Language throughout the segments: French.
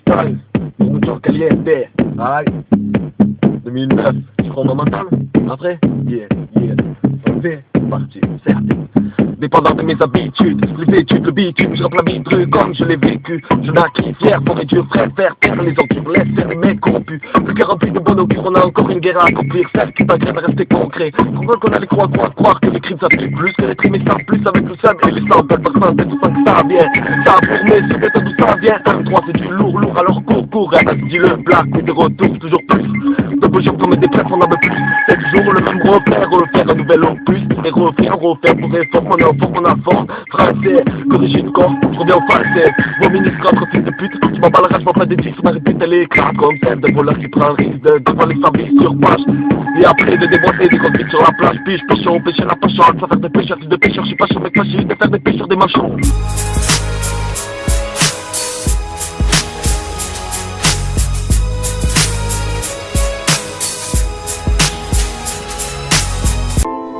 freestyle, mucho caliente. Aïe, 2009, je prends ma mental. Après, yeah, on fait partie, certes. Dépendant de mes habitudes, les études, le bitume, je remplis la vie de rue comme je l'ai vécu. Je naquis fier pour mes dieux frères, faire taire les encures, laisse faire les mecs corrompus. Le cœur rempli de bon augure, on a encore une guerre à accomplir, celle qui t'agrève à rester concret. Comprends qu'on a les croire que les crimes ça tue plus, que les crimes ça plus avec le sable et les centaines par centaines, tout ça que ça vient. Ça a formé, c'est bête d'où ça vient. 1-3 c'est du lourd, alors cours, dit le black, oui de retour, toujours plus. De beaux jours comme des prêtres, on en veut plus. C'est toujours le même repère, refaire un nouvel opus. Et refaire pour effort, on est en forme, on avance. Français, corriger une corps, je reviens au français. Mon ministre, entre fils de pute, qui m'en parlera, je m'en fais des disques, ma répute elle éclate comme celle de voleur qui prend le risque de devant les services sur page. Et après de déboîter des convicts sur la plage, puis je pêche, on pêche la poche, sans faire des pêcheurs, fils de pêcheurs, je suis pas chaud mec, moi j'ai de faire des pêcheurs, des machons.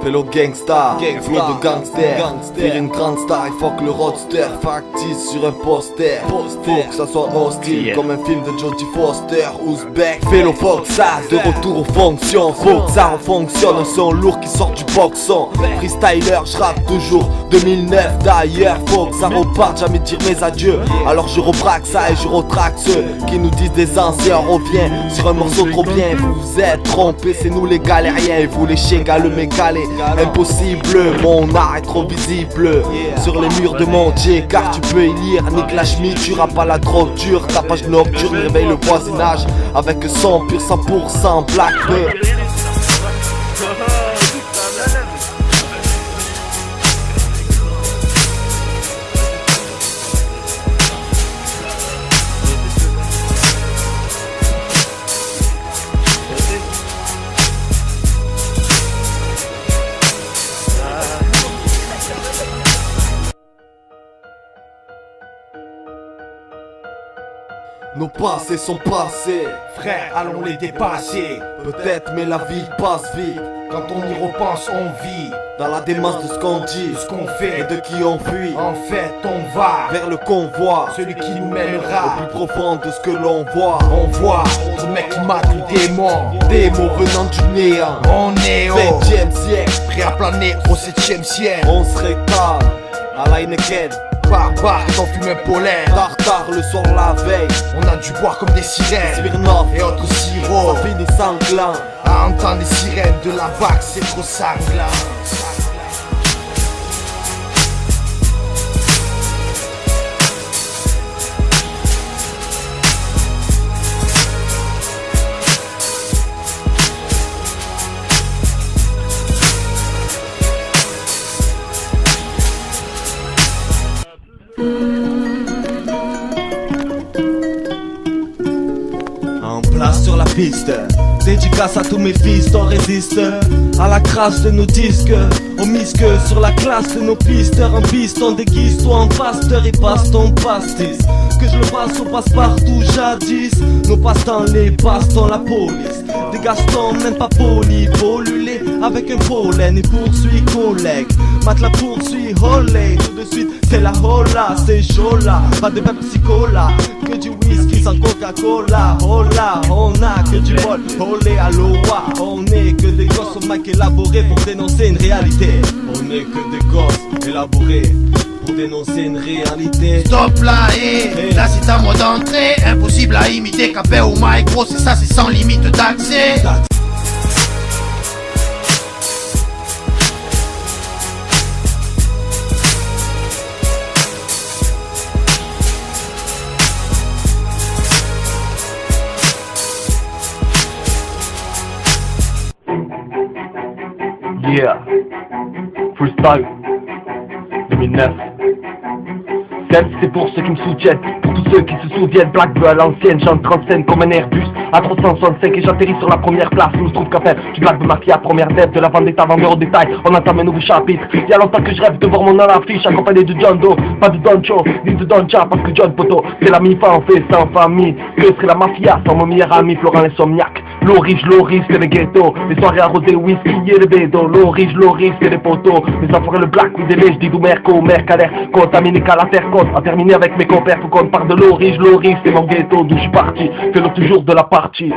Fellow gangsta, flow de gangster, faire une grande star, il faut que le roadster factice sur un poster. Faut que ça soit hostile, comme un film de Jodie Foster. Ouzbek, fellow Foxa, de retour aux fonctions. Faut que ça refonctionne, un son lourd qui sort du boxon. Freestyler, je rappe toujours 2009 d'ailleurs. Faut que ça reparte, jamais dire mes adieux. Alors je rebraque ça et je retraque ceux qui nous disent des anciens. On revient sur un morceau trop bien, vous êtes trompés, c'est nous les galériens et vous les chégas le mécalé. Impossible, mon art est trop visible sur les murs de mon Dieu, car tu peux y lire Nick la Schmitt, tu rappes à la drogue dure. Ta page nocturne réveille le voisinage avec son pur 100% black. Nos passés sont passés, frère, allons les dépasser. Peut-être mais la vie passe vite. Quand on y repense, on vit dans la démence de ce qu'on dit, de ce qu'on fait et de qui on fuit. En fait, on va vers le convoi, celui qui nous mènera au plus profond de ce que l'on voit. On voit ce mec qui mate le démon, des mots venant du néant. On est au 20e siècle, prêt à planer au 7e ciel. On se rétale à la Heineken, barbare quand on fume un pollen. Tartare le soir la veille, on a dû boire comme des sirènes, Smirnoff et autres sirops. Ça finit sanglant, à entendre les sirènes de la vague, c'est trop sanglant. En place sur la piste, dédicace à tous mes fils, on résiste à la crasse de nos disques, on misque sur la classe de nos pistes. En piste, on déguise, toi en pasteur et passe ton pastis. Que je le passe au passe-partout jadis. Nos passe-temps, les passe-temps, la police. Des Gastons, même pas polis, pollués avec un pollen et poursuit collègue. Mat la poursuit, olé, tout de suite, c'est la hola, c'est chaud là. Pas de Pepsi Cola, que du whisky sans Coca-Cola. Hola, on a que du bol, olé, aloha. On est que des gosses au Mac élaborés pour dénoncer une réalité. On est que des gosses élaborés pour dénoncer une réalité. Stop là, là c'est à moi d'entrer. Impossible à imiter, capé au micro, c'est ça, c'est sans limite d'accès. Yeah, freestyle 2009. Celle c'est pour ceux qui me soutiennent, pour tous ceux qui se souviennent. Black Bleu à l'ancienne, j'entre en scène comme un Airbus à 365 et j'atterris sur la première place où je trouve qu'à faire du Black de Mafia, première dette de la vendetta, vendeur au détail. On entame un nouveau chapitre. Y'a longtemps que je rêve de voir mon nom à l'affiche accompagné de John Doe, pas de Don Cho, ni de Don Cha, parce que John Poto c'est la mi-fa, on fait sans famille. Que serait la mafia sans mon meilleur ami Florent l'insomniaque. L'eau riche, c'est le ghetto. Les soirées arrosées, whisky et le bédo. L'eau riche, c'est les poteaux. Les enfoirés, le black, ou des lèches, dis d'où merco, mercalaire. Contaminé qu'à la terre, côte. A terminé avec mes compères, faut qu'on parle de l'eau riche, c'est mon ghetto. D'où je suis parti, fais-le toujours de la partie.